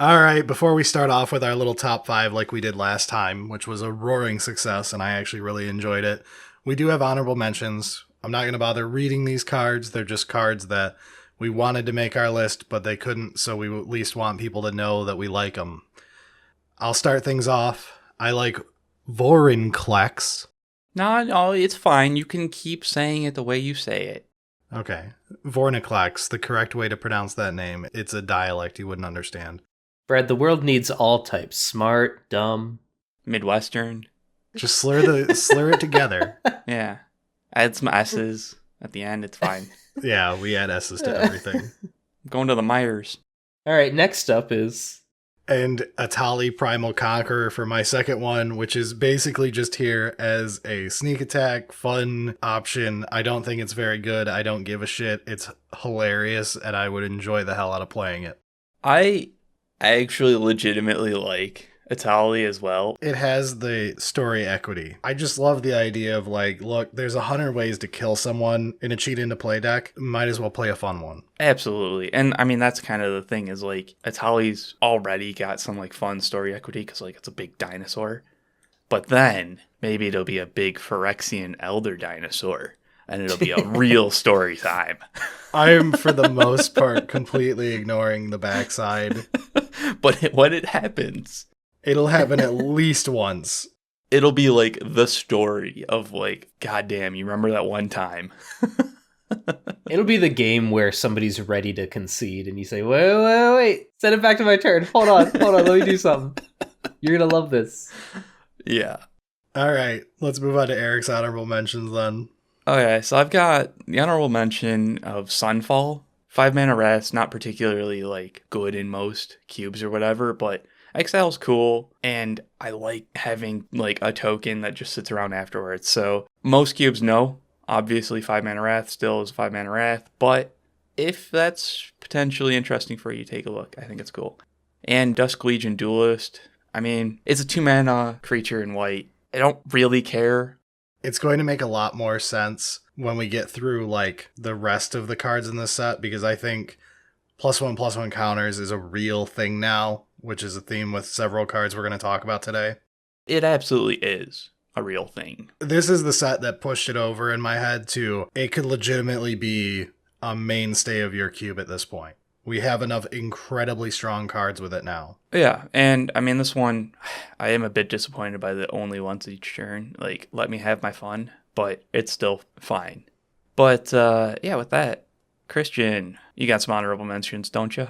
All right, before we start off with our little top five like we did last time, which was a roaring success, and I actually really enjoyed it, we do have honorable mentions. I'm not going to bother reading these cards. They're just cards that we wanted to make our list, but they couldn't, so we at least want people to know that we like them. I'll start things off. I like Vorinclex. No, it's fine. You can keep saying it the way you say it. Okay. Vorinclex, the correct way to pronounce that name. It's a dialect you wouldn't understand. Brad, the world needs all types. Smart, dumb. Midwestern. Just slur it together. Yeah. Add some S's at the end. It's fine. Yeah, we add S's to everything. I'm going to the Myers. All right, next up is... And Atali Primal Conqueror for my second one, which is basically just here as a sneak attack, fun option. I don't think it's very good. I don't give a shit. It's hilarious, and I would enjoy the hell out of playing it. I actually legitimately like Atali as well. It has the story equity. I just love the idea of like, look, there's 100 ways to kill someone in a cheat into play deck. Might as well play a fun one. Absolutely. And I mean, that's kind of the thing is like Atali's already got some like fun story equity because like it's a big dinosaur. But then maybe it'll be a big Phyrexian elder dinosaur and it'll be a real story time. I am, for the most part, completely ignoring the backside. But when it happens, it'll happen at least once. It'll be like the story of like, goddamn, you remember that one time? It'll be the game where somebody's ready to concede and you say, wait, send it back to my turn. Hold on, let me do something. You're going to love this. Yeah. All right, let's move on to Eric's honorable mentions then. Okay, so I've got the honorable mention of Sunfall. 5-mana Wrath, not particularly like good in most cubes or whatever, but Exile's cool, and I like having like a token that just sits around afterwards. So most cubes know, obviously 5-mana Wrath still is 5-mana Wrath, but if that's potentially interesting for you, take a look. I think it's cool. And Dusk Legion Duelist, I mean, it's a 2-mana creature in white. I don't really care. It's going to make a lot more sense when we get through like the rest of the cards in this set, because I think +1/+1 counters is a real thing now, which is a theme with several cards we're going to talk about today. It absolutely is a real thing. This is the set that pushed it over in my head to it could legitimately be a mainstay of your cube at this point. We have enough incredibly strong cards with it now. Yeah, and I mean, this one, I am a bit disappointed by the only once each turn. Like, let me have my fun, but it's still fine. But, yeah, with that, Christian, you got some honorable mentions, don't you?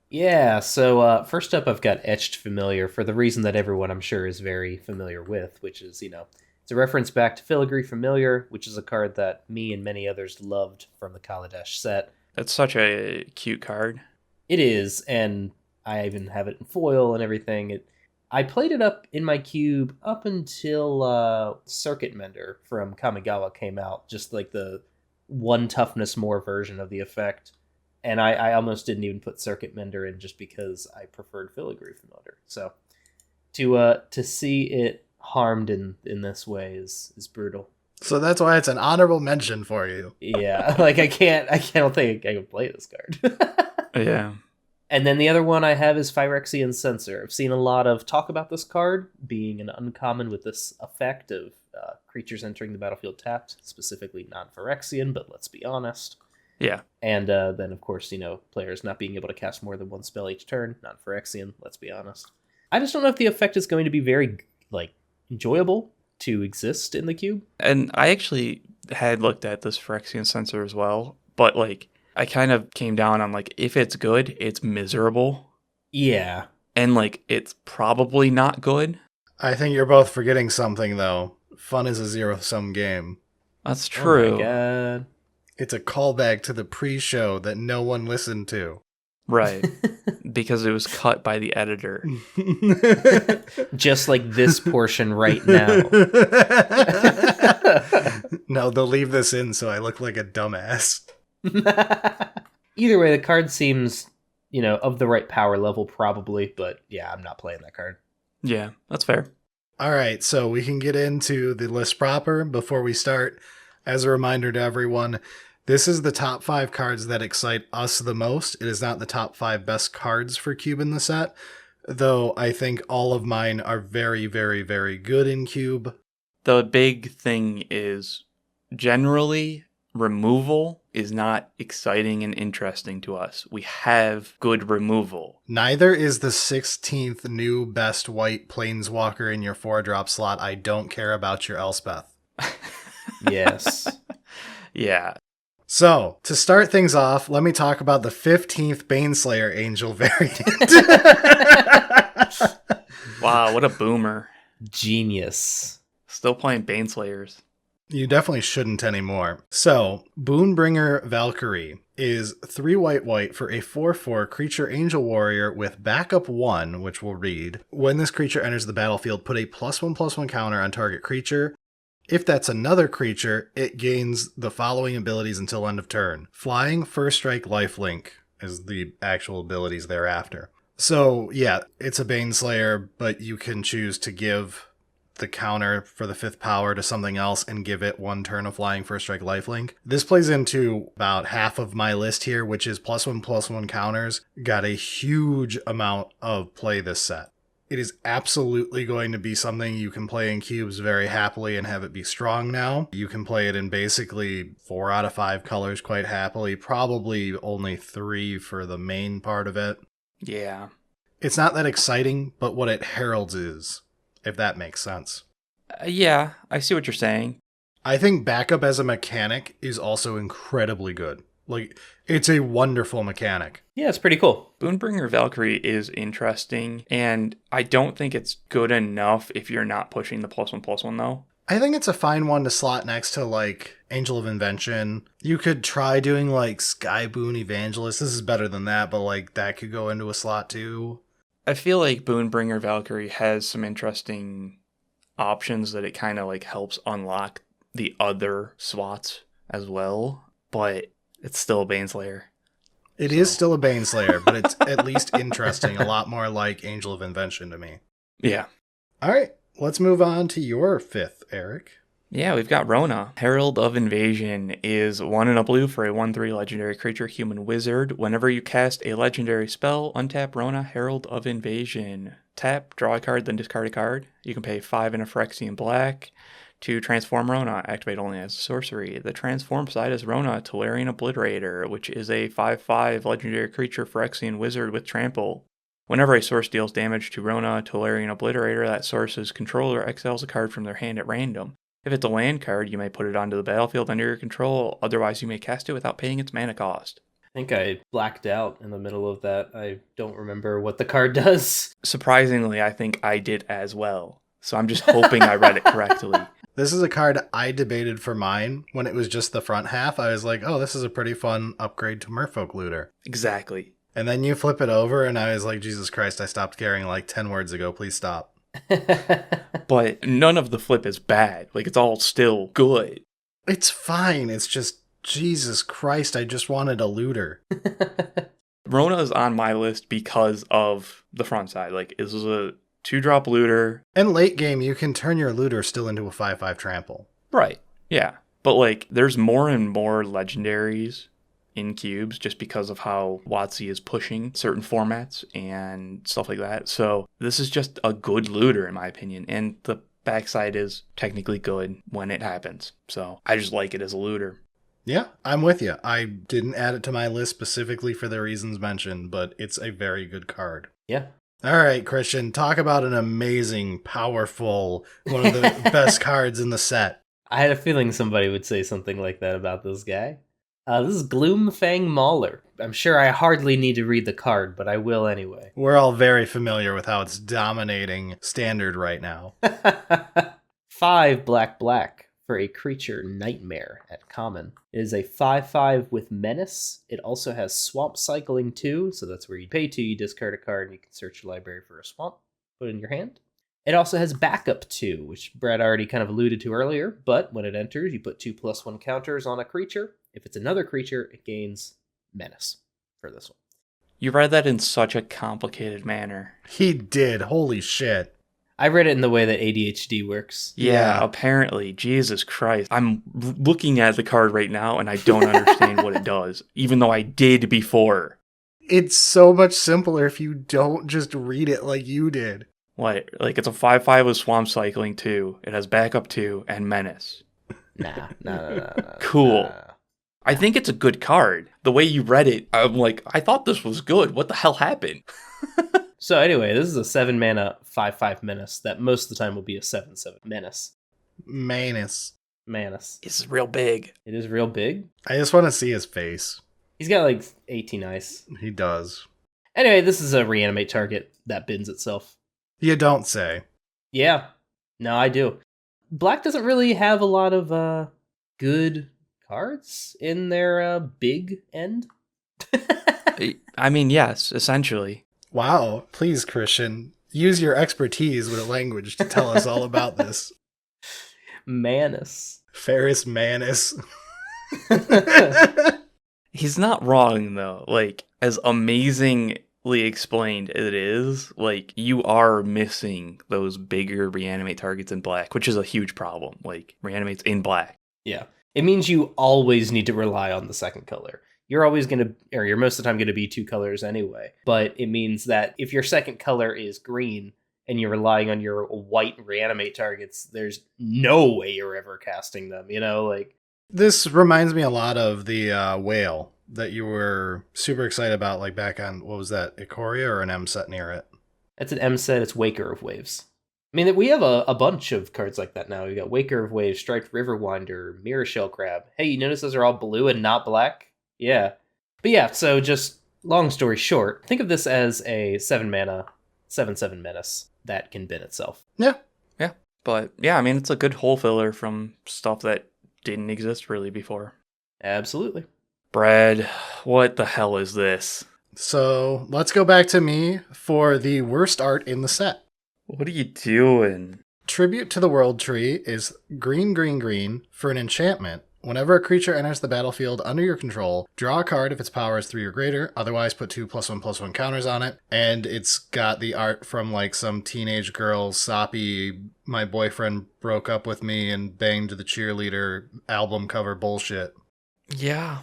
Yeah, so first up I've got Etched Familiar for the reason that everyone I'm sure is very familiar with, which is, it's a reference back to Filigree Familiar, which is a card that me and many others loved from the Kaladesh set. That's such a cute card. It is, and I even have it in foil and everything. I played it up in my cube up until Circuit Mender from Kamigawa came out, just like the one toughness more version of the effect. And I almost didn't even put Circuit Mender in just because I preferred Filigree Familiar. So to see it harmed in this way is brutal. So that's why it's an honorable mention for you. Yeah, like I don't think I can play this card. Yeah. And then the other one I have is Phyrexian Censor. I've seen a lot of talk about this card being an uncommon with this effect of creatures entering the battlefield tapped, specifically non-Phyrexian, but let's be honest. Yeah. And then, of course, players not being able to cast more than one spell each turn, non-Phyrexian, let's be honest. I just don't know if the effect is going to be very, enjoyable to exist in the cube. And I actually had looked at this Phyrexian Censor as well, but, I kind of came down on, if it's good, it's miserable. Yeah. And, it's probably not good. I think you're both forgetting something, though. Fun is a zero-sum game. That's true. Oh my god. It's a callback to the pre-show that no one listened to. Right. Because it was cut by the editor. Just like this portion right now. No, they'll leave this in so I look like a dumbass. Either way, the card seems, of the right power level probably, but yeah, I'm not playing that card. Yeah, that's fair. All right, so we can get into the list proper. Before we start, as a reminder to everyone, This is the top 5 cards that excite us the most. It is not the top 5 best cards for Cube in the set, though I think all of mine are very, very, very good in Cube. The big thing is generally removal is not exciting and interesting to us. We have good removal. Neither is the 16th new best white planeswalker in your 4-drop slot. I don't care about your Elspeth. Yes. Yeah. So, to start things off, let me talk about the 15th Baneslayer Angel variant. Wow, what a boomer. Genius. Still playing Baneslayers. You definitely shouldn't anymore. So, Boon-Bringer Valkyrie is 3 white for a 4/4 creature angel warrior with backup 1, which we'll read. When this creature enters the battlefield, put a +1/+1 counter on target creature. If that's another creature, it gains the following abilities until end of turn. Flying, First Strike, Lifelink is the actual abilities thereafter. So, yeah, it's a Baneslayer, but you can choose to give the counter for the 5th power to something else and give it 1 turn of Flying, First Strike, Lifelink. This plays into about half of my list here, which is +1/+1 counters. Got a huge amount of play this set. It is absolutely going to be something you can play in cubes very happily and have it be strong now. You can play it in basically 4 out of 5 colors quite happily, probably only 3 for the main part of it. Yeah. It's not that exciting, but what it heralds is, if that makes sense. Yeah, I see what you're saying. I think backup as a mechanic is also incredibly good. Like, it's a wonderful mechanic. Yeah, it's pretty cool. Boon-Bringer Valkyrie is interesting, and I don't think it's good enough if you're not pushing the +1/+1 though. I think it's a fine one to slot next to, like, Angel of Invention. You could try doing, like, Sky Boon Evangelist. This is better than that, but, like, that could go into a slot too. I feel like Boon-Bringer Valkyrie has some interesting options that it kind of, like, helps unlock the other slots as well, but it's still a Baneslayer. It is still a Baneslayer, but it's at least interesting. A lot more like Angel of Invention to me. Yeah. All right, let's move on to your 5th, Eric. Yeah, we've got Rona. Herald of Invasion is 1 and a blue for a 1/3 legendary creature, human wizard. Whenever you cast a legendary spell, untap Rona, Herald of Invasion. Tap, draw a card, then discard a card. You can pay 5 in a Phyrexian black to transform Rona. Activate only as a sorcery. The transform side is Rona, Tolarian Obliterator, which is a 5/5 legendary creature Phyrexian wizard with trample. Whenever a source deals damage to Rona, Tolarian Obliterator, that source's controller exiles a card from their hand at random. If it's a land card, you may put it onto the battlefield under your control, otherwise you may cast it without paying its mana cost. I think I blacked out in the middle of that. I don't remember what the card does. Surprisingly, I think I did as well. So I'm just hoping I read it correctly. This is a card I debated for mine when it was just the front half. I was like, oh, this is a pretty fun upgrade to Merfolk Looter. Exactly. And then you flip it over, and I was like, Jesus Christ, I stopped caring like 10 words ago. Please stop. But none of the flip is bad. Like, it's all still good. It's fine. It's just, Jesus Christ, I just wanted a looter. Rona is on my list because of the front side. Like, this is a 2-drop looter. And late game, you can turn your looter still into a 5/5 trample. Right. Yeah. But, like, there's more and more legendaries in cubes just because of how WotC is pushing certain formats and stuff like that. So this is just a good looter in my opinion, and the backside is technically good when it happens. So I just like it as a looter. Yeah, I'm with you. I didn't add it to my list specifically for the reasons mentioned, but it's a very good card. Yeah. All right, Christian, talk about an amazing, powerful, one of the best cards in the set. I had a feeling somebody would say something like that about this guy. This is Gloomfang Mauler. I'm sure I hardly need to read the card, but I will anyway. We're all very familiar with how it's dominating standard right now. 5 black for a creature nightmare at common. It is a 5/5 with menace. It also has swamp cycling 2, so that's where you pay 2, you discard a card, and you can search your library for a swamp, put it in your hand. It also has backup 2, which Brad already kind of alluded to earlier, but when it enters, you put 2/+1 counters on a creature. If it's another creature, it gains menace for this one. You read that in such a complicated manner. He did. Holy shit. I read it in the way that ADHD works. Yeah, apparently. Jesus Christ. I'm looking at the card right now and I don't understand what it does, even though I did before. It's so much simpler if you don't just read it like you did. What? Like, it's a 5/5 with Swamp Cycling 2. It has Backup 2 and Menace. Nah. Cool. Nah. I think it's a good card. The way you read it, I'm like, I thought this was good. What the hell happened? So anyway, this is a 7 mana 5/5 menace that most of the time will be a 7/7 menace. Manus. Manus. It's real big. It is real big. I just want to see his face. He's got like 18 eyes. He does. Anyway, this is a reanimate target that bends itself. You don't say. Yeah. No, I do. Black doesn't really have a lot of good cards in their big end. I mean, yes, essentially. Wow. Please, Christian, use your expertise with language to tell us all about this. Manus. Ferris Manus. He's not wrong, though. Like, as amazingly explained it is, like, you are missing those bigger reanimate targets in black, which is a huge problem. Like, reanimates in black. Yeah. It means you always need to rely on the second color. You're always going to, or you're most of the time going to be 2 colors anyway. But it means that if your second color is green and you're relying on your white reanimate targets, there's no way you're ever casting them, like. This reminds me a lot of the whale that you were super excited about, like back on, what was that, Ikoria or an M set near it? It's an M set, it's Waker of Waves. I mean, we have a bunch of cards like that now. We got Waker of Waves, Striped Riverwinder, Mirror Shell Crab. Hey, you notice those are all blue and not black? Yeah. But yeah, so just long story short, think of this as a 7 mana, 7/7 menace that can bend itself. Yeah. Yeah. But yeah, I mean, it's a good hole filler from stuff that didn't exist really before. Absolutely. Brad, what the hell is this? So let's go back to me for the worst art in the set. What are you doing? Tribute to the World Tree is green, green, green for an enchantment. Whenever a creature enters the battlefield under your control, draw a card if its power is 3 or greater, otherwise put 2 +1/+1 counters on it, and it's got the art from like some teenage girl, soppy, my boyfriend broke up with me and banged the cheerleader album cover bullshit. Yeah.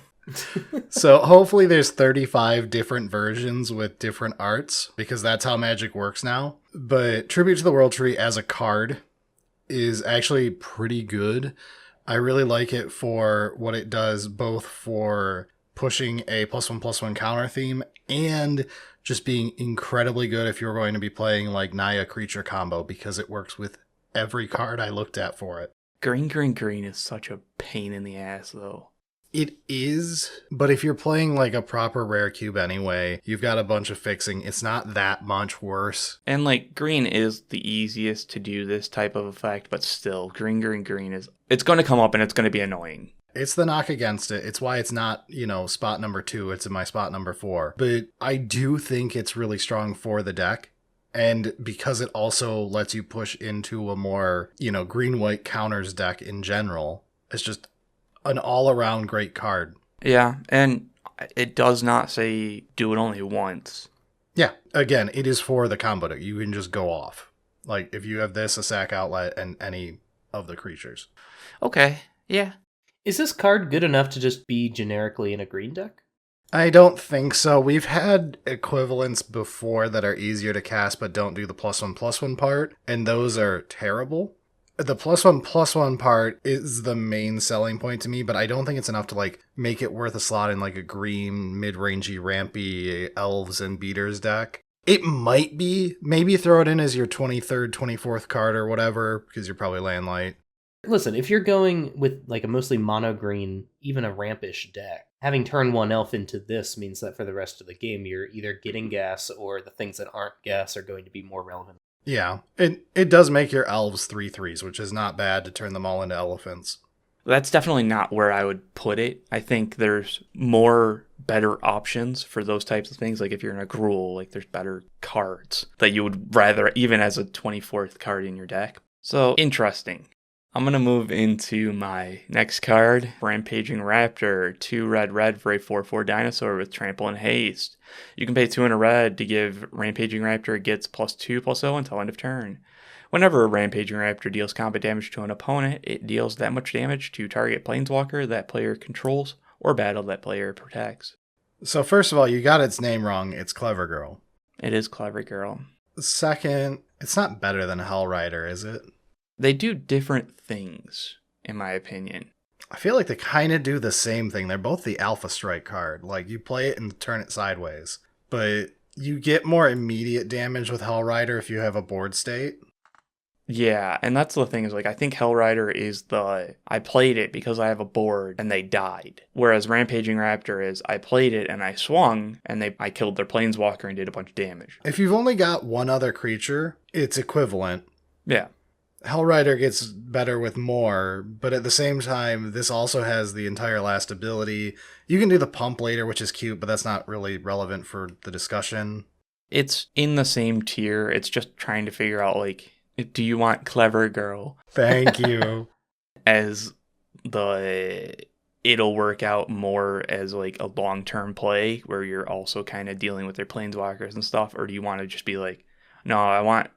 So hopefully there's 35 different versions with different arts, because that's how Magic works now. But Tribute to the World Tree as a card is actually pretty good. I really like it for what it does, both for pushing a +1/+1 counter theme and just being incredibly good if you're going to be playing like Naya creature combo, because it works with every card I looked at for it. Green, green, green is such a pain in the ass, though. It is, but if you're playing like a proper rare cube anyway, you've got a bunch of fixing. It's not that much worse. And like, green is the easiest to do this type of effect, but still, green, green, green is... It's going to come up and it's going to be annoying. It's the knock against it. It's why it's not, spot number 2. It's in my spot number 4. But I do think it's really strong for the deck. And because it also lets you push into a more, green-white counters deck in general, it's just an all-around great card. Yeah, and it does not say do it only once. Yeah, again, it is for the combo deck. You can just go off. Like, if you have this, a sack outlet, and any of the creatures. Okay, yeah. Is this card good enough to just be generically in a green deck? I don't think so. We've had equivalents before that are easier to cast but don't do the +1/+1 part, and those are terrible. The +1/+1 part is the main selling point to me, but I don't think it's enough to like make it worth a slot in like a green, mid-rangey, rampy elves and beaters deck. It might be. Maybe throw it in as your 23rd, 24th card or whatever, because you're probably laying light. Listen, if you're going with like a mostly mono green, even a rampish deck, having turn 1 elf into this means that for the rest of the game, you're either getting gas or the things that aren't gas are going to be more relevant. Yeah, it does make your elves 3/3s, which is not bad to turn them all into elephants. That's definitely not where I would put it. I think there's more better options for those types of things. Like if you're in a Gruul, like there's better cards that you would rather, even as a 24th card in your deck. So, interesting. I'm going to move into my next card, Rampaging Raptor, 2 red for a 4/4 dinosaur with Trample and Haste. You can pay 2 in a red to give Rampaging Raptor gets +2/+0 until end of turn. Whenever a Rampaging Raptor deals combat damage to an opponent, it deals that much damage to target Planeswalker that player controls or battle that player protects. So first of all, you got its name wrong. It's Clever Girl. It is Clever Girl. Second, it's not better than Hellrider, is it? They do different things, in my opinion. I feel like they kind of do the same thing. They're both the Alpha Strike card. Like, you play it and turn it sideways. But you get more immediate damage with Hellrider if you have a board state. Yeah, and that's the thing is, like, I think Hellrider is I played it because I have a board and they died. Whereas Rampaging Raptor is, I played it and I swung and I killed their Planeswalker and did a bunch of damage. If you've only got one other creature, it's equivalent. Yeah. Hellrider gets better with more, but at the same time, this also has the entire last ability. You can do the pump later, which is cute, but that's not really relevant for the discussion. It's in the same tier. It's just trying to figure out, like, do you want Clever Girl? Thank you. As it'll work out more as, like, a long-term play where you're also kind of dealing with their Planeswalkers and stuff, or do you want to just be like, no, I want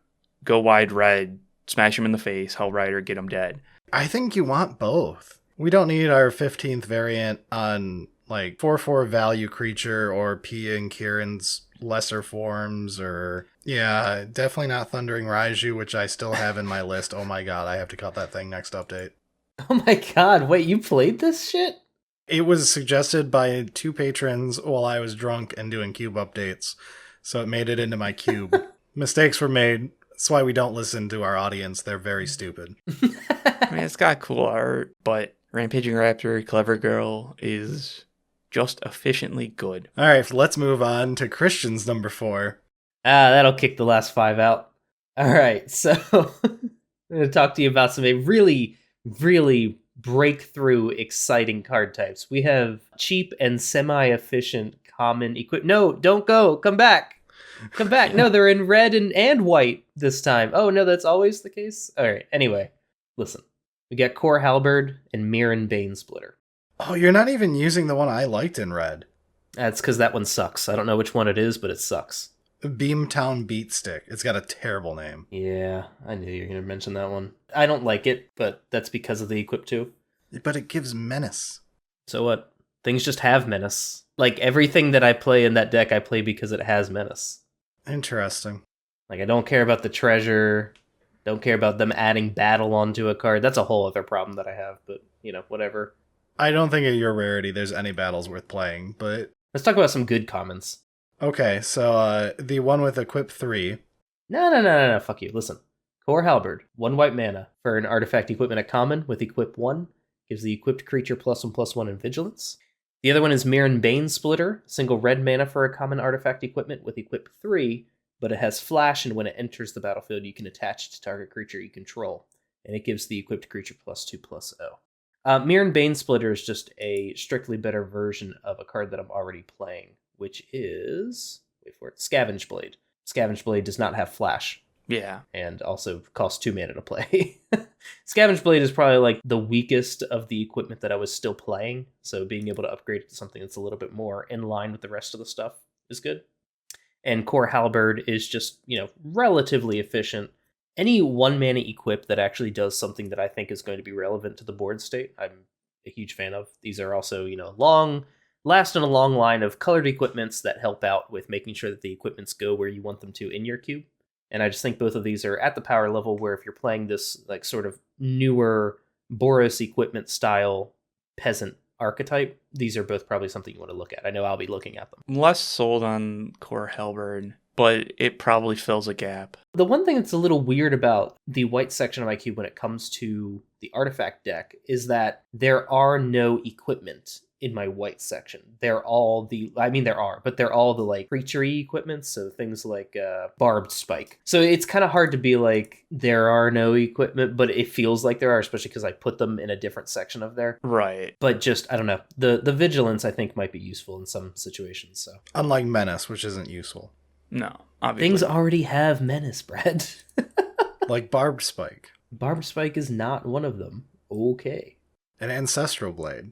go wide red, smash him in the face, Hellrider, get him dead. I think you want both. We don't need our 15th variant on, like, 4/4 value creature or P and Kieran's lesser forms, or... Yeah, definitely not Thundering Raiju, which I still have in my list. Oh my god, I have to cut that thing next update. Oh my god, wait, you played this shit? It was suggested by 2 patrons while I was drunk and doing cube updates, so it made it into my cube. Mistakes were made. That's why we don't listen to our audience. They're very stupid. I mean, it's got cool art, but Rampaging Raptor, Clever Girl is just efficiently good. All right, let's move on to Christian's number 4. That'll kick the last 5 out. All right, so I'm going to talk to you about some really, really breakthrough, exciting card types. We have cheap and semi-efficient common equip. No, don't go. Come back. Come back. No, they're in red and white this time. Oh, no, that's always the case? All right, anyway, listen. We got Core Halberd and Mirran Banesplitter. Oh, you're not even using the one I liked in red. That's because that one sucks. I don't know which one it is, but it sucks. Beamtown Beatstick. It's got a terrible name. Yeah, I knew you were going to mention that one. I don't like it, but that's because of the equip too. But it gives menace. So what? Things just have menace. Like, everything that I play in that deck, I play because it has menace. Interesting. Like, I don't care about the treasure. Don't care about them adding battle onto a card. That's a whole other problem that I have, but, you know, whatever. I don't think at your rarity there's any battles worth playing, but... Let's talk about some good commons. Okay, so the one with Equip 3. No, fuck you. Listen. Core Halberd, 1 white mana for an artifact equipment at common with Equip 1. Gives the equipped creature +1/+1 in Vigilance. The other one is Mirran Banesplitter, single red mana for a common artifact equipment with Equip 3, but it has Flash, and when it enters the battlefield, you can attach it to target creature you control, and it gives the equipped creature +2/+0. Mirran Banesplitter is just a strictly better version of a card that I'm already playing, which is... wait for it. Scavenge Blade. Scavenge Blade does not have Flash. Yeah. And also costs 2 mana to play. Scavenge Blade is probably like the weakest of the equipment that I was still playing, so being able to upgrade it to something that's a little bit more in line with the rest of the stuff is good. And Core Halberd is just, you know, relatively efficient. Any 1 mana equip that actually does something that I think is going to be relevant to the board state, I'm a huge fan of. These are also, you know, last in a long line of colored equipments that help out with making sure that the equipments go where you want them to in your cube. And I just think both of these are at the power level where if you're playing this like sort of newer Boros equipment style peasant archetype, these are both probably something you want to look at. I know I'll be looking at them. I'm less sold on Core Halberd, but it probably fills a gap. The one thing that's a little weird about the white section of my cube when it comes to the artifact deck is that there are no equipment in my white section. They're all the like creature-y equipment, so things like Barbed Spike. So it's kind of hard to be like, there are no equipment, but it feels like there are, especially because I put them in a different section of there. Right. But just, I don't know, the Vigilance I think might be useful in some situations, so. Unlike Menace, which isn't useful. No, obviously. Things already have Menace, Brad. Like Barbed Spike. Barb Spike is not one of them. Okay. An Ancestral Blade.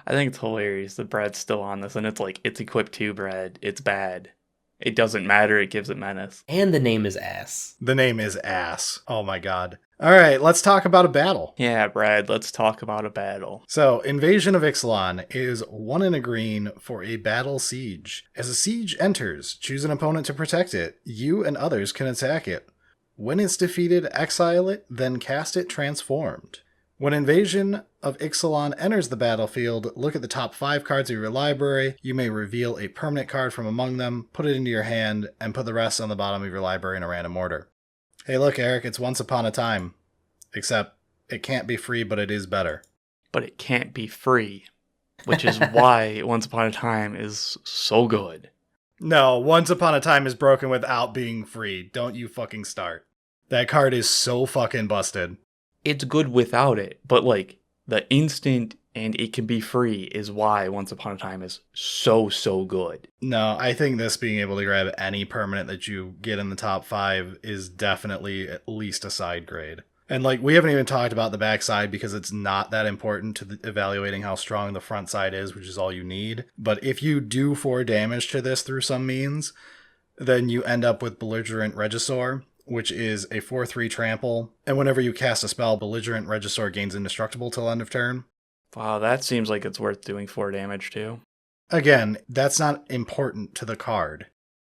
I think it's hilarious that Brad's still on this, and it's like, it's equipped to Brad. It's bad. It doesn't matter. It gives it menace. And the name is ass. The name is ass. Oh my god. All right, let's talk about a battle. Yeah, Brad, let's talk about a battle. So, Invasion of Ixalan is 1 and a green for a battle siege. As a siege enters, choose an opponent to protect it. You and others can attack it. When it's defeated, exile it, then cast it transformed. When Invasion of Ixalan enters the battlefield, look at the top 5 cards of your library. You may reveal a permanent card from among them, put it into your hand, and put the rest on the bottom of your library in a random order. Hey look, Eric, it's Once Upon a Time. Except, it can't be free, but it is better. But it can't be free, which is why Once Upon a Time is so good. No, Once Upon a Time is broken without being free. Don't you fucking start. That card is so fucking busted. It's good without it, but like the instant and it can be free is why Once Upon a Time is so good. No, I think this being able to grab any permanent that you get in the top 5 is definitely at least a side grade. And like, we haven't even talked about the backside because it's not that important to evaluating how strong the front side is, which is all you need. But if you do 4 damage to this through some means, then you end up with Belligerent Regisaur, which is a 4/3 trample, and whenever you cast a spell, Belligerent Regisaur gains indestructible till end of turn. Wow, that seems like it's worth doing 4 damage to. Again, that's not important to the card.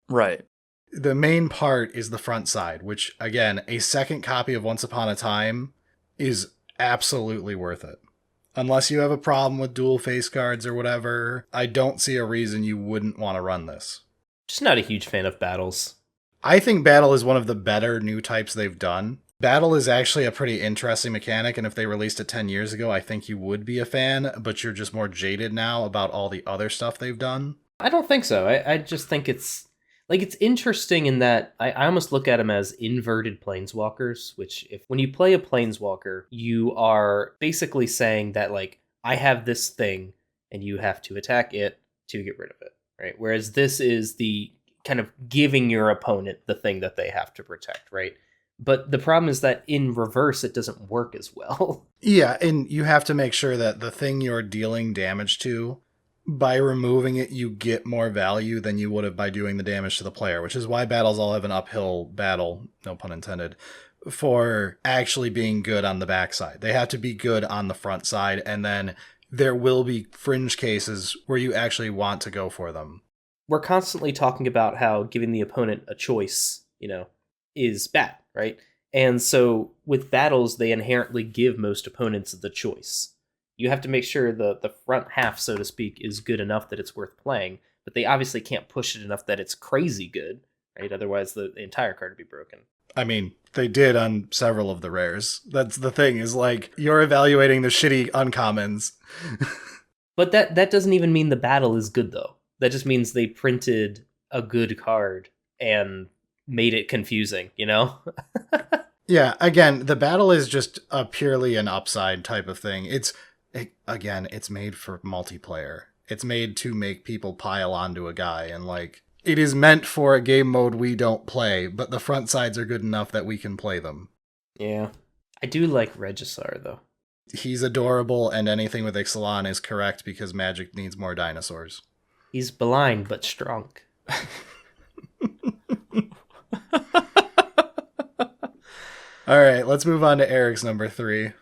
Right. The main part is the front side, which, again, a second copy of Once Upon a Time is absolutely worth it. Unless you have a problem with dual face cards or whatever, I don't see a reason you wouldn't want to run this. Just not a huge fan of battles. I think Battle is one of the better new types they've done. Battle is actually a pretty interesting mechanic, and if they released it 10 years ago, I think you would be a fan, but you're just more jaded now about all the other stuff they've done. I don't think so. I just think it's interesting in that I almost look at them as inverted planeswalkers, which when you play a planeswalker, you are basically saying that, like, I have this thing, and you have to attack it to get rid of it, right? Whereas this is the kind of giving your opponent the thing that they have to protect, right? But the problem is that in reverse, it doesn't work as well. Yeah, and you have to make sure that the thing you're dealing damage to, by removing it, you get more value than you would have by doing the damage to the player, which is why battles all have an uphill battle, no pun intended, for actually being good on the backside. They have to be good on the front side, and then there will be fringe cases where you actually want to go for them. We're constantly talking about how giving the opponent a choice, is bad, right? And so with battles, they inherently give most opponents the choice. You have to make sure the front half, so to speak, is good enough that it's worth playing, but they obviously can't push it enough that it's crazy good, right? Otherwise, the entire card would be broken. I mean, they did on several of the rares. That's the thing, is like, you're evaluating the shitty uncommons. But that doesn't even mean the battle is good, though. That just means they printed a good card and made it confusing, Yeah, again, the battle is just purely an upside type of thing. It's made for multiplayer. It's made to make people pile onto a guy, and like, it is meant for a game mode we don't play, but the front sides are good enough that we can play them. Yeah. I do like Regisaur, though. He's adorable, and anything with Ixalan is correct because Magic needs more dinosaurs. He's blind but strong. All right, let's move on to Eric's number 3,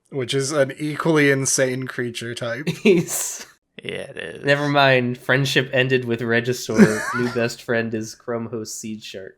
which is an equally insane creature type. Yeah, it is. Never mind. Friendship ended with Regisaur. New best friend is Chrome Host Seedshark.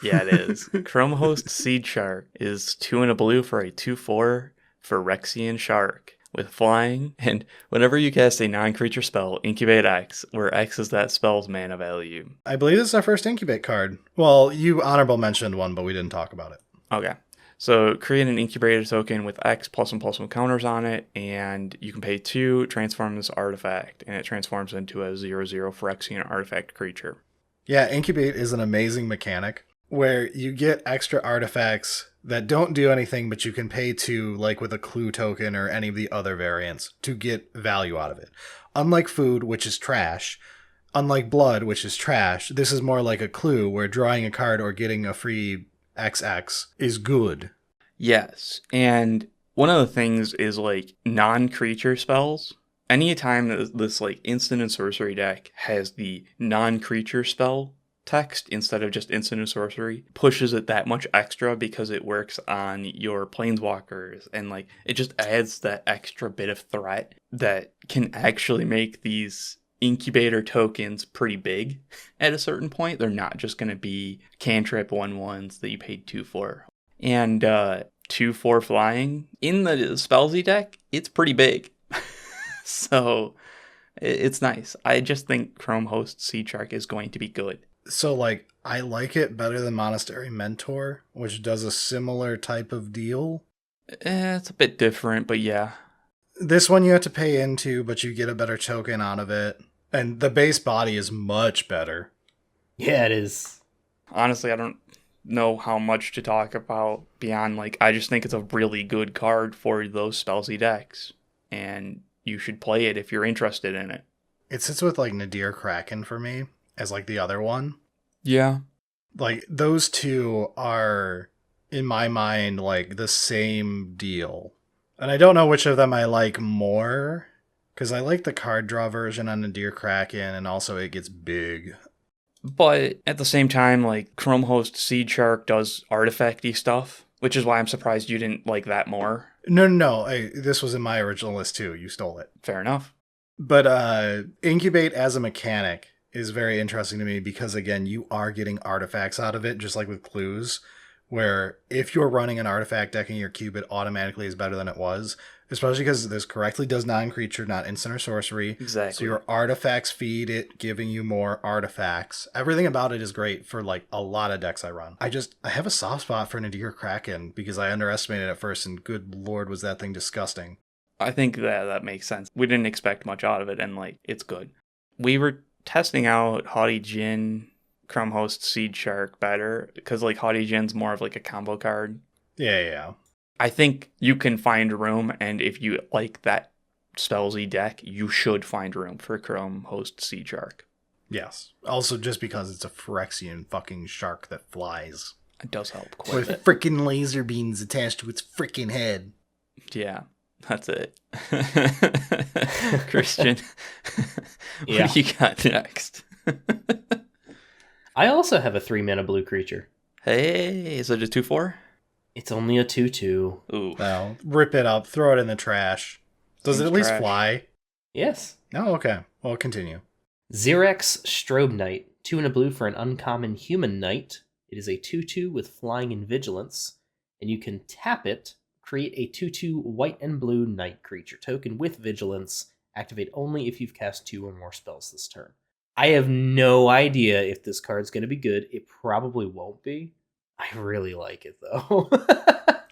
Yeah, it is. Chrome Host Seedshark is 2 and a blue for a 2/4 for Phyrexian Shark with flying, and whenever you cast a non-creature spell, incubate X, where X is that spell's mana value. I believe this is our first incubate card. Well, you honorable mentioned one, but we didn't talk about it. Okay. So create an incubator token with X +1/+1 counters on it, and you can pay 2, transform this artifact, and it transforms into a 0/0 Phyrexian artifact creature. Yeah, incubate is an amazing mechanic where you get extra artifacts that don't do anything, but you can pay 2, like with a clue token or any of the other variants, to get value out of it. Unlike food, which is trash, unlike blood, which is trash, this is more like a clue where drawing a card or getting a free XX is good. Yes, and one of the things is like non-creature spells. Anytime that this like instant and sorcery deck has the non-creature spell text instead of just instant and sorcery, pushes it that much extra because it works on your planeswalkers, and like it just adds that extra bit of threat that can actually make these incubator tokens pretty big at a certain point. They're not just going to be cantrip 1/1s that you paid 2 for. And 2/4 flying in the Spellsy deck, it's pretty big. So it's nice. I just think Chrome Host Seedshark is going to be good. So, like, I like it better than Monastery Mentor, which does a similar type of deal. It's a bit different, but yeah. This one you have to pay into, but you get a better token out of it. And the base body is much better. Yeah, it is. Honestly, I don't know how much to talk about beyond, like, I just think it's a really good card for those Spellsy decks. And you should play it if you're interested in it. It sits with, like, Nadir Kraken for me as, like, the other one. Yeah. Like, those two are, in my mind, like, the same deal. And I don't know which of them I like more, because I like the card draw version on Nadir Kraken, and also it gets big. But at the same time, like, Chrome Host Seedshark does artifacty stuff, which is why I'm surprised you didn't like that more. No. This was in my original list, too. You stole it. Fair enough. But Incubate as a mechanic is very interesting to me because, again, you are getting artifacts out of it, just like with Clues, where if you're running an artifact deck in your cube, it automatically is better than it was, especially because this correctly does non-creature, not instant or sorcery. Exactly. So your artifacts feed it, giving you more artifacts. Everything about it is great for, like, a lot of decks I run. I have a soft spot for Nadir Kraken because I underestimated it at first, and good lord, was that thing disgusting. I think that makes sense. We didn't expect much out of it, and, like, it's good. We were testing out Haughty Djinn, Chrome Host Seedshark better, because, like, Haughty Djinn's more of, like, a combo card. Yeah. I think you can find room, and if you like that Spellsy deck, you should find room for Chrome Host Seedshark. Yes. Also, just because it's a Phyrexian fucking shark that flies. It does help quite a bit. With frickin' laser beams attached to its frickin' head. Yeah, that's it. Christian, Yeah. what do you got next? I also have a 3-mana blue creature. Hey, is it a 2/4? It's only a 2/2. Ooh. Well, rip it up, throw it in the trash. Does it at least Trash. fly? Yes. Oh, okay. Well, continue. Xerox Stroke-Knight, 2 and a blue for an uncommon human knight. It is a 2/2 with flying and vigilance, and you can tap it, create a 2/2 white and blue knight creature token with vigilance, activate only if you've cast 2 or more spells this turn. I have no idea if this card's going to be good. It probably won't be. I really like it, though.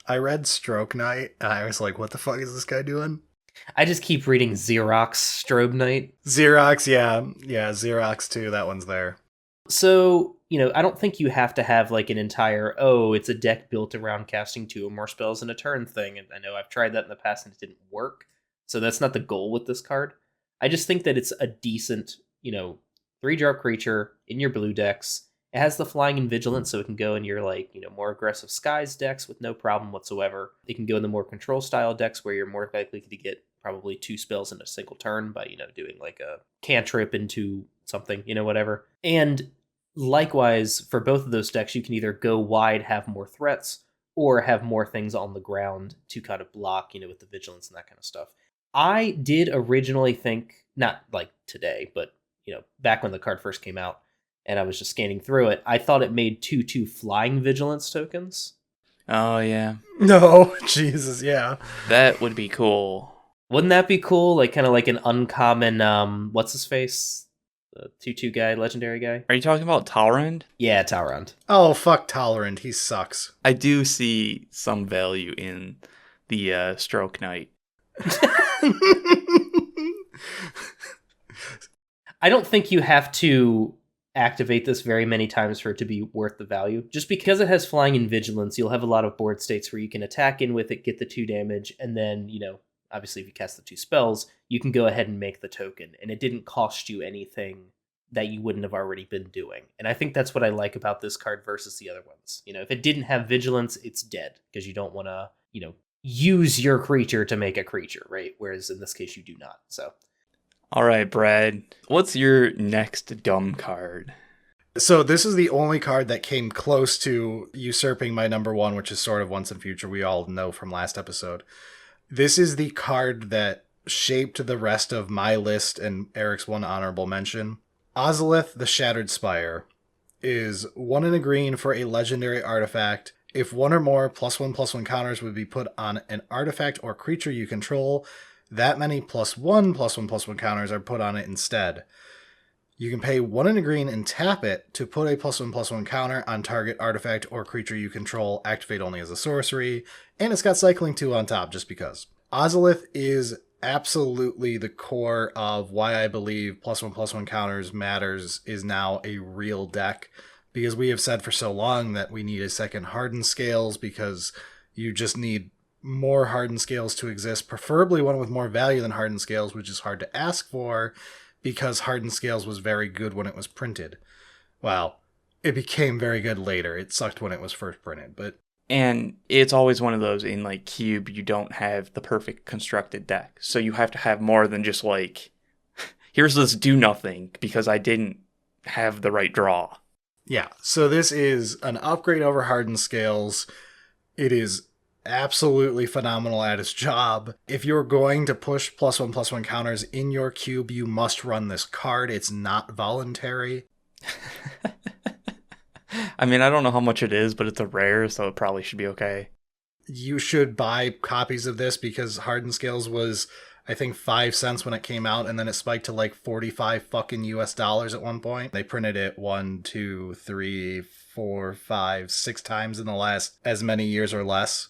I read Stroke-Knight, and I was like, what the fuck is this guy doing? I just keep reading Xerox Stroke-Knight. Xerox, yeah. Yeah, Xerox too, that one's there. So, I don't think you have to have like an entire, it's a deck built around casting 2 or more spells in a turn thing. And I know I've tried that in the past and it didn't work. So that's not the goal with this card. I just think that it's a decent, 3-drop creature in your blue decks. It has the flying and vigilance, so it can go in your more aggressive skies decks with no problem whatsoever. It can go in the more control style decks where you're more likely to get probably 2 spells in a single turn by, doing like a cantrip into something, whatever. And likewise, for both of those decks, you can either go wide, have more threats, or have more things on the ground to kind of block, with the vigilance and that kind of stuff. I did originally think, not like today, but, back when the card first came out, and I was just scanning through it, I thought it made 2/2 flying vigilance tokens. Oh, yeah. No, Jesus, yeah. That would be cool. Wouldn't that be cool? Like, kind of like an uncommon, what's his face? The 2/2 guy, legendary guy? Are you talking about Tolerant? Yeah, Talrand. Oh, fuck Tolerant, he sucks. I do see some value in the Stroke-Knight. I don't think you have to activate this very many times for it to be worth the value. Just because it has flying and vigilance, you'll have a lot of board states where you can attack in with it, get the 2 damage, and then, obviously if you cast the 2 spells, you can go ahead and make the token. And it didn't cost you anything that you wouldn't have already been doing. And I think that's what I like about this card versus the other ones. If it didn't have vigilance, it's dead because you don't want to, use your creature to make a creature, right? Whereas in this case, you do not. So, all right, Brad, what's your next dumb card? So this is the only card that came close to usurping my number one, which is Sword of Once and Future. We all know from last episode. This is the card that shaped the rest of my list and Eric's one honorable mention. Ozolith, the Shattered Spire, is 1 in a green for a legendary artifact. If one or more +1/+1 counters would be put on an artifact or creature you control, that many +1/+1/+1 counters are put on it instead. You can pay 1 in a green and tap it to put a +1/+1 counter on target artifact or creature you control, activate only as a sorcery, and it's got Cycling 2 on top just because. Ozolith is absolutely the core of why I believe +1/+1 counters matters is now a real deck, because we have said for so long that we need a second Hardened Scales because you just need more Hardened Scales to exist, preferably one with more value than Hardened Scales, which is hard to ask for, because Hardened Scales was very good when it was printed. Well, it became very good later. It sucked when it was first printed, but... And it's always one of those in, like, Cube, you don't have the perfect constructed deck. So you have to have more than just, like, here's this do-nothing because I didn't have the right draw. Yeah, so this is an upgrade over Hardened Scales. It is absolutely phenomenal at its job. If you're going to push +1/+1 counters in your cube, you must run this card. It's not voluntary. I mean, I don't know how much it is, but it's a rare, so it probably should be okay. You should buy copies of this because Hardened Scales was, I think, 5 cents when it came out, and then it spiked to like 45 fucking US dollars at one point. They printed it 1, 2, 3, 4, 5, 6 times in the last as many years or less.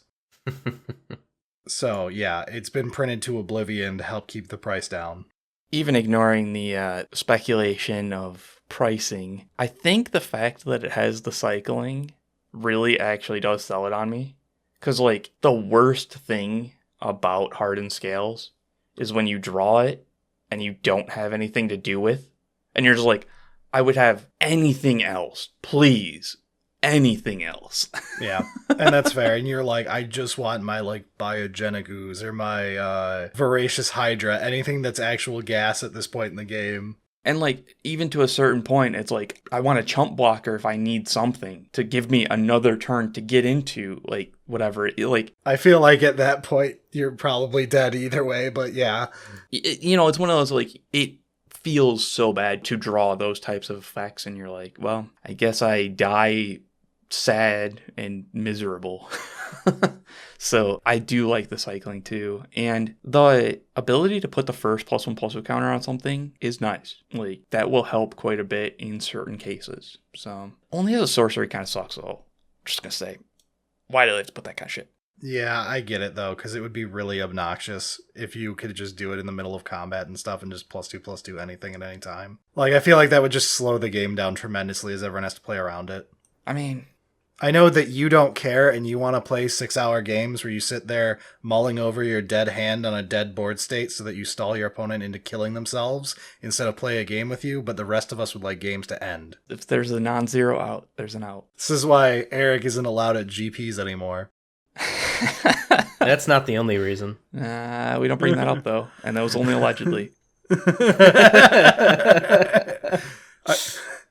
So, yeah, it's been printed to oblivion to help keep the price down. Even ignoring the speculation of pricing, I think the fact that it has the cycling really actually does sell it on me. Because, like, the worst thing about Hardened Scales is when you draw it and you don't have anything to do with, and you're just like, I would have anything else, please. Anything else. Yeah, and that's fair. And you're like, I just want my, like, Biogenic Ooze or my Voracious Hydra, anything that's actual gas at this point in the game. And, like, even to a certain point, it's like, I want a chump blocker if I need something to give me another turn to get into, like, whatever. Like, I feel like at that point, you're probably dead either way, but yeah. It's one of those, like, it feels so bad to draw those types of effects, and you're like, well, I guess I die sad and miserable. So I do like the cycling too, and the ability to put the first +1/+1 counter on something is nice. Like, that will help quite a bit in certain cases. So only as a sorcery kind of sucks though. Just gonna say, why do they have to put that kind of shit? Yeah, I get it though, because it would be really obnoxious if you could just do it in the middle of combat and stuff and just +2/+2 anything at any time. Like, I feel like that would just slow the game down tremendously as everyone has to play around it. I mean, I know that you don't care and you want to play 6-hour games where you sit there mulling over your dead hand on a dead board state so that you stall your opponent into killing themselves instead of play a game with you, but the rest of us would like games to end. if there's a non-zero out, there's an out. This is why Eric isn't allowed at GPs anymore. That's not the only reason. We don't bring that up though, and that was only allegedly.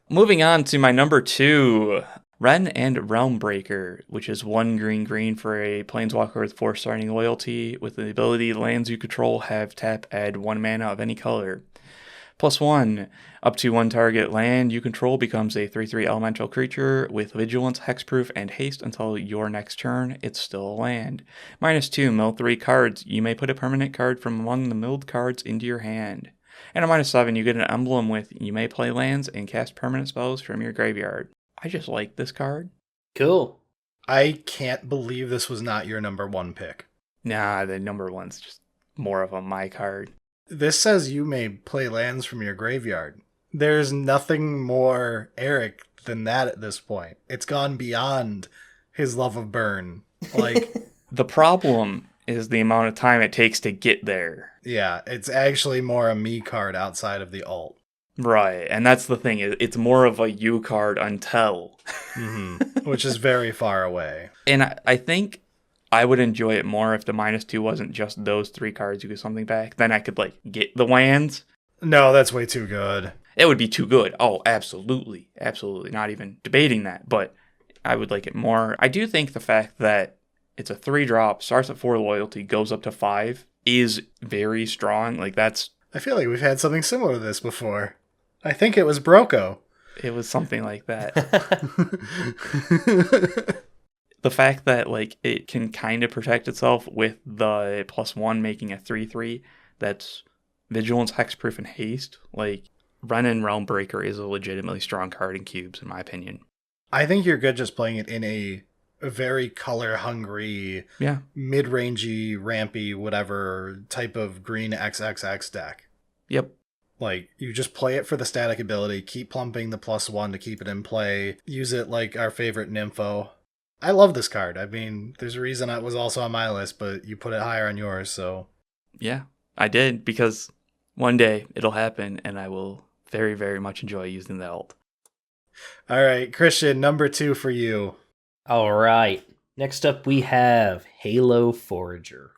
Moving on to my number 2, Wrenn and Realmbreaker, which is 1 green for a planeswalker with 4 starting loyalty, with the ability lands you control have tap, add 1 mana of any color. +1, up to 1 target land you control becomes a 3/3 elemental creature with vigilance, hexproof, and haste until your next turn. It's still a land. -2, mill 3 cards. You may put a permanent card from among the milled cards into your hand. And a -7, you get an emblem with you may play lands and cast permanent spells from your graveyard. I just like this card. Cool. I can't believe this was not your number 1 pick. Nah, the number 1's just more of a my card. This says you may play lands from your graveyard. There's nothing more Eric than that at this point. It's gone beyond his love of burn. Like, The problem is the amount of time it takes to get there. yeah, it's actually more a me card outside of the alt. Right, and that's the thing. It's more of a U card until. Which is very far away. And I think I would enjoy it more if the -2 wasn't just those 3 cards you get something back. Then I could, like, get the lands. No, that's way too good. It would be too good. Oh, absolutely. Absolutely. Not even debating that. But I would like it more. I do think the fact that it's a 3-drop, starts at 4 loyalty, goes up to 5, is very strong. Like, that's... I feel like we've had something similar to this before. I think it was Broco. It was something like that. The fact that, like, it can kind of protect itself with the +1 making a 3/3 that's Vigilance, Hexproof, and Haste. Like, Wrenn and Realmbreaker is a legitimately strong card in cubes, in my opinion. I think you're good just playing it in a very color-hungry, mid-rangey, rampy, whatever type of green XXX deck. Yep. Like, you just play it for the static ability, keep plumping the +1 to keep it in play, use it like our favorite Nympho. I love this card. I mean, there's a reason it was also on my list, but you put it higher on yours, so... Yeah, I did, because one day it'll happen, and I will very, very much enjoy using the ult. All right, Christian, number 2 for you. All right. Next up, we have Halo Forager.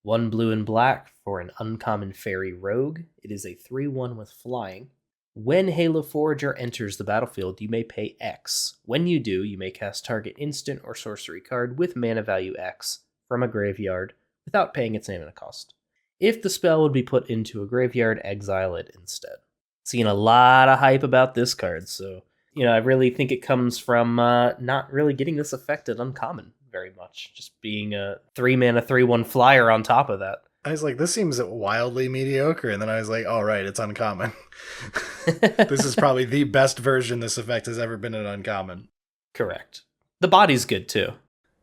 1 blue and black for an uncommon fairy rogue. It is a 3/1 with flying. When Halo Forager enters the battlefield, you may pay X. When you do, you may cast target instant or sorcery card with mana value X from a graveyard without paying its mana cost. If the spell would be put into a graveyard, exile it instead. Seen a lot of hype about this card, so I really think it comes from not really getting this effect at uncommon very much. Just being a 3-mana 3/1 flyer on top of that. I was like, this seems wildly mediocre, and then I was like, oh, right, it's uncommon. This is probably the best version this effect has ever been at uncommon. Correct. The body's good, too.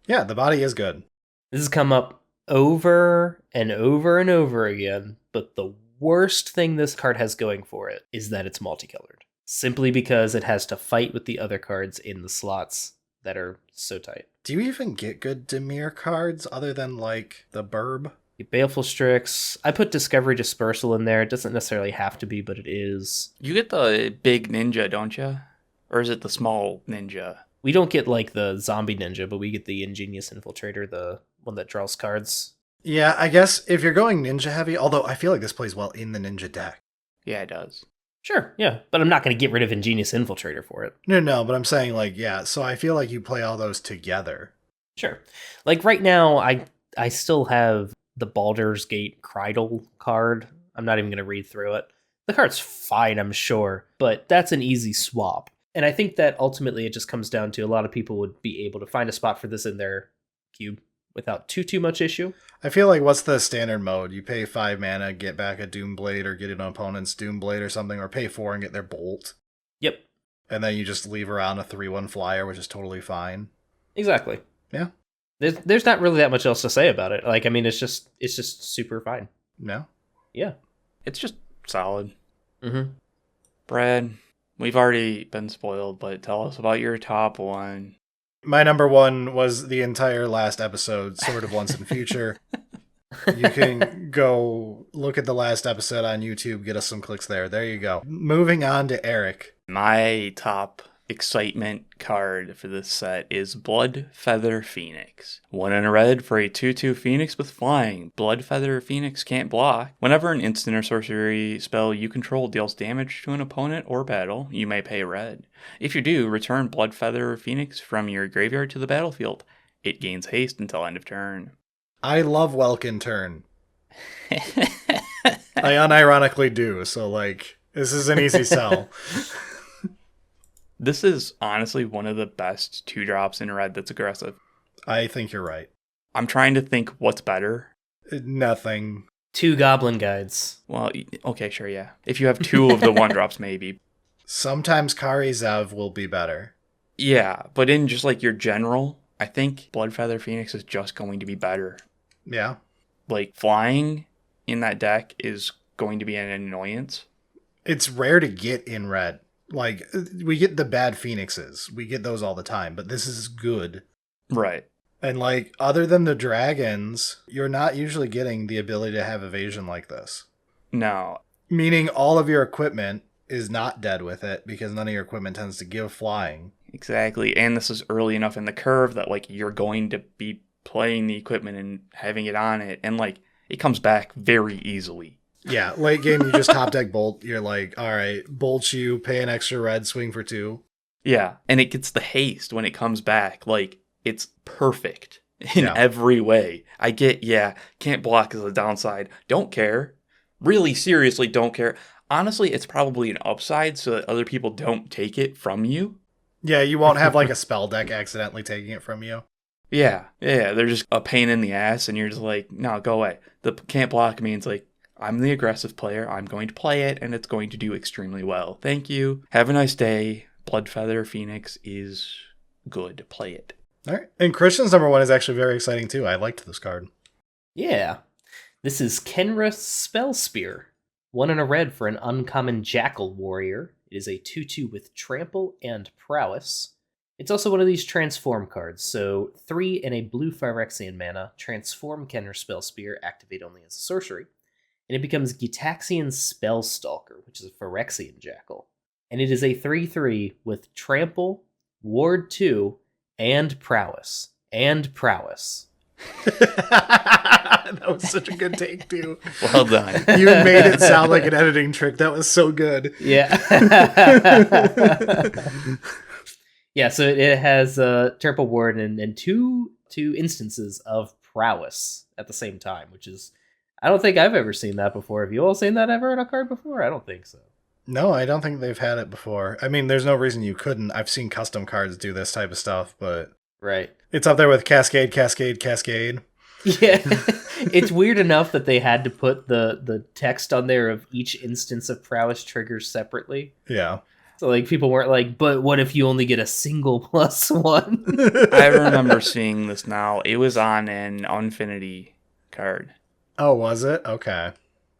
Yeah, the body is good. This has come up over and over and over again, but the worst thing this card has going for it is that it's multicolored. Simply because it has to fight with the other cards in the slots that are so tight. Do you even get good Dimir cards other than, like, the Burb? Baleful Strix. I put Discovery Dispersal in there. It doesn't necessarily have to be, but it is. You get the big ninja, don't you? Or is it the small ninja? We don't get, like, the zombie ninja, but we get the Ingenious Infiltrator, the one that draws cards. Yeah, I guess if you're going ninja heavy, although I feel like this plays well in the ninja deck. Yeah, it does. Sure, yeah. But I'm not going to get rid of Ingenious Infiltrator for it. No, but I'm saying, like, yeah, so I feel like you play all those together. Sure. Like, right now, I still have the Baldur's Gate Cridle card. I'm not even going to read through it. The card's fine, I'm sure, but that's an easy swap. And I think that ultimately it just comes down to a lot of people would be able to find a spot for this in their cube without too much issue. I feel like what's the standard mode? You pay 5 mana, get back a Doomblade, or get an opponent's Doomblade or something, or pay 4 and get their Bolt. Yep. And then you just leave around a 3/1 flyer, which is totally fine. Exactly. Yeah. There's not really that much else to say about it. Like, I mean, it's just super fine. No? Yeah. It's just solid. Mm-hmm. Brad, we've already been spoiled, but tell us about your top one. My number 1 was the entire last episode, Sword of Once and Future. You can go look at the last episode on YouTube, get us some clicks there. There you go. Moving on to Eric. My top excitement card for this set is Bloodfeather Phoenix. 1 and a red for a 2/2 Phoenix with flying. Bloodfeather Phoenix can't block. Whenever an instant or sorcery spell you control deals damage to an opponent or battle, you may pay red. If you do, return Bloodfeather Phoenix from your graveyard to the battlefield. It gains haste until end of turn. I love Welkin Turn. I unironically do, so, like, this is an easy sell. This is honestly one of the best 2-drops in red that's aggressive. I think you're right. I'm trying to think what's better. Nothing. 2 Goblin Guides. Well, okay, sure, yeah. If you have 2 of the 1-drops, maybe. Sometimes Kari Zev will be better. Yeah, but in just like your general, I think Bloodfeather Phoenix is just going to be better. Yeah. Like, flying in that deck is going to be an annoyance. It's rare to get in red. Like, we get the bad Phoenixes. We get those all the time, but this is good. Right. And, like, other than the dragons, you're not usually getting the ability to have evasion like this. No. Meaning all of your equipment is not dead with it because none of your equipment tends to give flying. Exactly. And this is early enough in the curve that like you're going to be playing the equipment and having it on it, and like it comes back very easily. Yeah, late game, you just top deck Bolt. You're like, all right, Bolt you, pay an extra red, swing for 2. Yeah, and it gets the haste when it comes back. Like, it's perfect in every way. I get, can't block is a downside. Don't care. Really, seriously, don't care. Honestly, it's probably an upside so that other people don't take it from you. Yeah, you won't have like a spell deck accidentally taking it from you. Yeah, they're just a pain in the ass, and you're just like, no, go away. The can't block means like, I'm the aggressive player, I'm going to play it, and it's going to do extremely well. Thank you. Have a nice day. Bloodfeather Phoenix is good. Play it. All right. And Christian's number 1 is actually very exciting too. I liked this card. Yeah. This is Khenra Spellspear. 1 and a red for an uncommon Jackal Warrior. It is a 2/2 with Trample and Prowess. It's also one of these transform cards, so 3 and a blue Phyrexian mana, transform Khenra Spellspear, activate only as a sorcery, and it becomes Gitaxian Spellstalker, which is a Phyrexian Jackal. And it is a 3/3 with Trample, Ward 2, and Prowess. And Prowess. That was such a good take, too. Well done. You made it sound like an editing trick. That was so good. Yeah. Yeah, so it has Trample Ward and two instances of Prowess at the same time, which is... I don't think I've ever seen that before. Have you all seen that ever in a card before? I don't think so. No, I don't think they've had it before. I mean, there's no reason you couldn't. I've seen custom cards do this type of stuff, but... Right. It's up there with Cascade, Cascade, Cascade. Yeah. It's weird enough that they had to put the text on there of each instance of Prowess triggers separately. Yeah. So, like, people weren't like, but what if you only get a single +1? I remember seeing this now. It was on an Unfinity card. Oh, was it? Okay.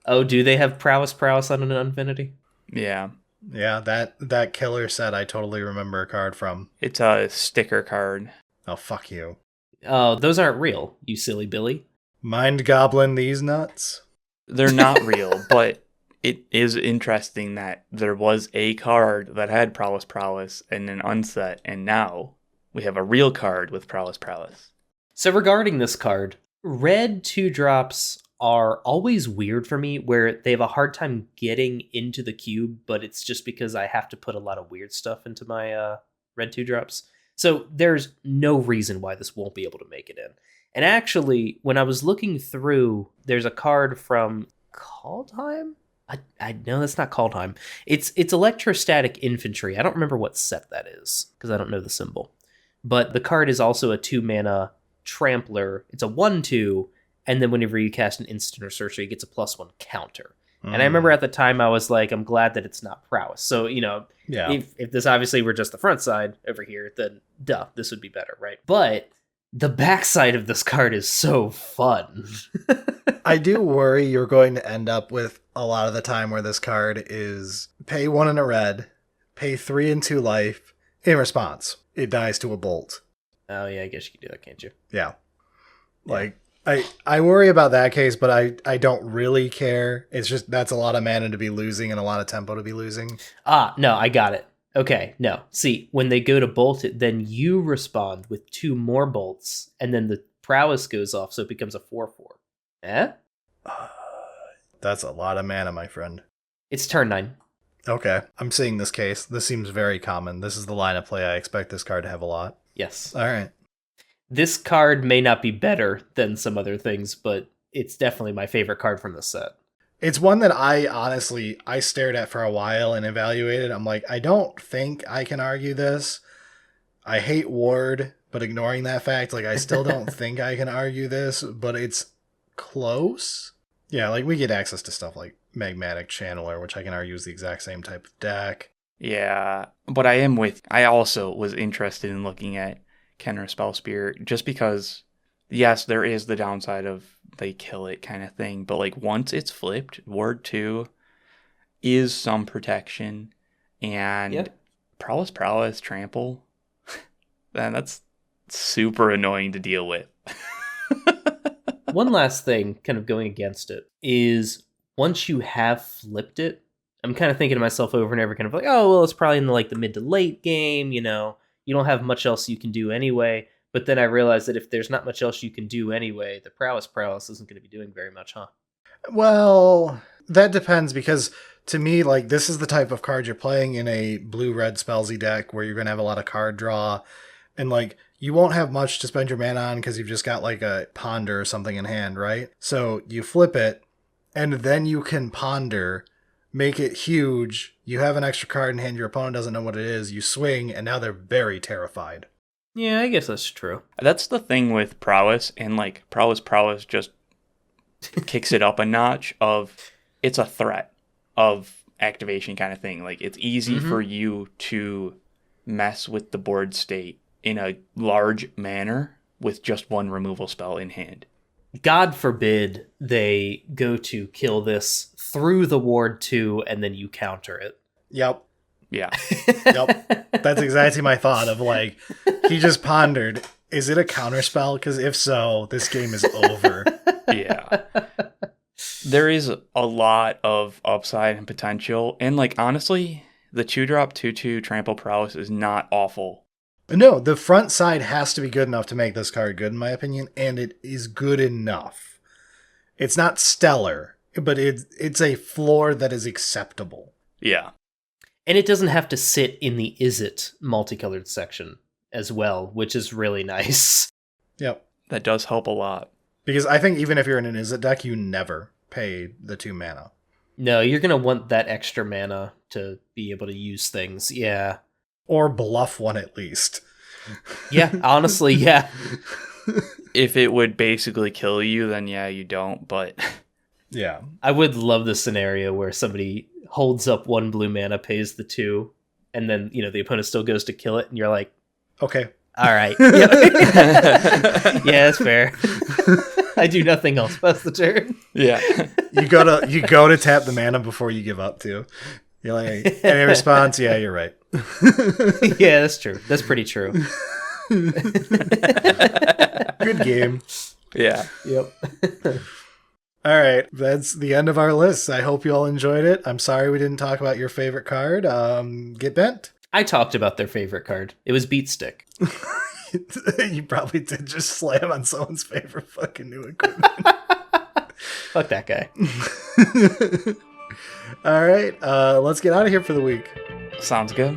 Oh, do they have Prowess on an Unfinity? Yeah. Yeah, that killer set I totally remember a card from. It's a sticker card. Oh, fuck you. Oh, those aren't real, you silly Billy. Mind Goblin these nuts? They're not real, but it is interesting that there was a card that had Prowess and an unset, and now we have a real card with Prowess. So regarding this card, red 2-drops are always weird for me, where they have a hard time getting into the cube, but it's just because I have to put a lot of weird stuff into my red 2-drops. So there's no reason why this won't be able to make it in. And actually, when I was looking through, there's a card from Kaldheim? I know that's not Kaldheim. It's Electrostatic Infantry. I don't remember what set that is, because I don't know the symbol. But the card is also a 2-mana Trampler. It's a 1/2, and then whenever you cast an instant or sorcery, it gets a +1 counter. And I remember at the time I was like, I'm glad that it's not Prowess. So, if this obviously were just the front side over here, then this would be better, right? But the backside of this card is so fun. I do worry you're going to end up with a lot of the time where this card is pay 1 and a red, pay 3 and 2 life. In response, it dies to a bolt. Oh, yeah, I guess you could do that, can't you? Yeah. Like, I worry about that case, but I don't really care. It's just that's a lot of mana to be losing and a lot of tempo to be losing. Ah, no, I got it. Okay, no. See, when they go to bolt it, then you respond with 2 more bolts, and then the Prowess goes off, so it becomes a 4/4. Eh? That's a lot of mana, my friend. It's turn 9. Okay, I'm seeing this case. This seems very common. This is the line of play I expect this card to have a lot. Yes. All right. This card may not be better than some other things, but it's definitely my favorite card from the set. It's one that I stared at for a while and evaluated. I'm like, I don't think I can argue this. I hate Ward, but ignoring that fact, like, I still don't think I can argue this, but it's close. Yeah, like, we get access to stuff like Magmatic Channeler, which I can argue is the exact same type of deck. Yeah, but I also was interested in looking at Khenra Spellspear just because, yes, there is the downside of they kill it kind of thing, but like once it's flipped, Ward 2 is some protection, and Prowess, Trample, man, that's super annoying to deal with. One last thing kind of going against it is once you have flipped it, I'm kind of thinking to myself over and over, kind of like, oh, well, it's probably in the mid to late game, you know, you don't have much else you can do anyway. But then I realized that if there's not much else you can do anyway, the prowess isn't going to be doing very much, huh? Well, that depends, because to me, like, this is the type of card you're playing in a blue-red spellsy deck where you're going to have a lot of card draw, and, like, you won't have much to spend your mana on because you've just got, like, a ponder or something in hand, right? So you flip it, and then you can ponder, make it huge, you have an extra card in hand, your opponent doesn't know what it is, you swing, and now they're very terrified. Yeah, I guess that's true. That's the thing with prowess, and like prowess just kicks it up a notch of it's a threat of activation kind of thing. Like it's easy for you to mess with the board state in a large manner with just one removal spell in hand. God forbid they go to kill this through the ward 2 and then you counter it. Yep. Yeah. Yep. That's exactly my thought of, like, he just pondered, is it a counterspell? Because if so, this game is over. Yeah. There is a lot of upside and potential. And, like, honestly, the 2-drop 2/2 trample prowess is not awful. No, the front side has to be good enough to make this card good, in my opinion, and it is good enough. It's not stellar, but it's a floor that is acceptable. Yeah. And it doesn't have to sit in the Is It multicolored section as well, which is really nice. Yep. That does help a lot. Because I think even if you're in an Is It deck, you never pay the 2 mana. No, you're going to want that extra mana to be able to use things, yeah. Or bluff one at least. Yeah, honestly, yeah. If it would basically kill you, then yeah, you don't, but... Yeah. I would love the scenario where somebody holds up 1 blue mana, pays the 2, and then, you know, the opponent still goes to kill it, and you're like, okay. All right. Yeah, that's fair. I do nothing else past the turn. Yeah. You go to tap the mana before you give up too. You're like, any response? Yeah, you're right. Yeah, that's true. That's pretty true. Good game. Yeah. Yep. All right, that's the end of our list. I hope you all enjoyed it. I'm sorry we didn't talk about your favorite card. Get bent. I talked about their favorite card. It was Beat Stick. You probably did just slam on someone's favorite fucking new equipment. Fuck that guy. All right, let's get out of here for the week. Sounds good.